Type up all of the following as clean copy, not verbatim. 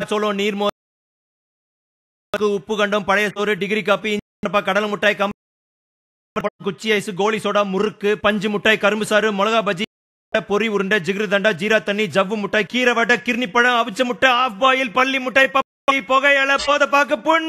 சோளோ நீர்மோ உப்பு கண்டம் பழைய சோறு டிகிரி காப்பி கடலை முட்டாய் குச்சி ஐஸ் கோலி சோடா முறுக்கு பஞ்சு முட்டாய் கரும்பு சாறு மிளகா பஜ்ஜி பொரி உருண்டை ஜிகிரு தண்டா ஜீரா தண்ணி ஜவ்வு முட்டாய் கீரை வடை கிர்னி பழம் அவிச்ச முட்டை ஆஃப் பாயில் பள்ளி முட்டாய் பப்பி புகையல போத பாக்க பொண்ணு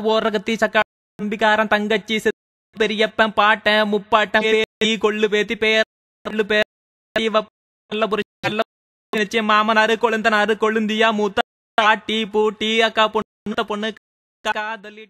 ஓரகத்தி சக்காம்பிக்காரன் தங்கச்சி பெரியப்பன் பாட்டன் முப்பாட்டன் கொள்ளு பேத்தி பேர் மாமனாரு கொழுந்தனாரு கொழுந்தியா மூத்த ஆட்டி பூட்டி அக்கா பொண்ணு காதலி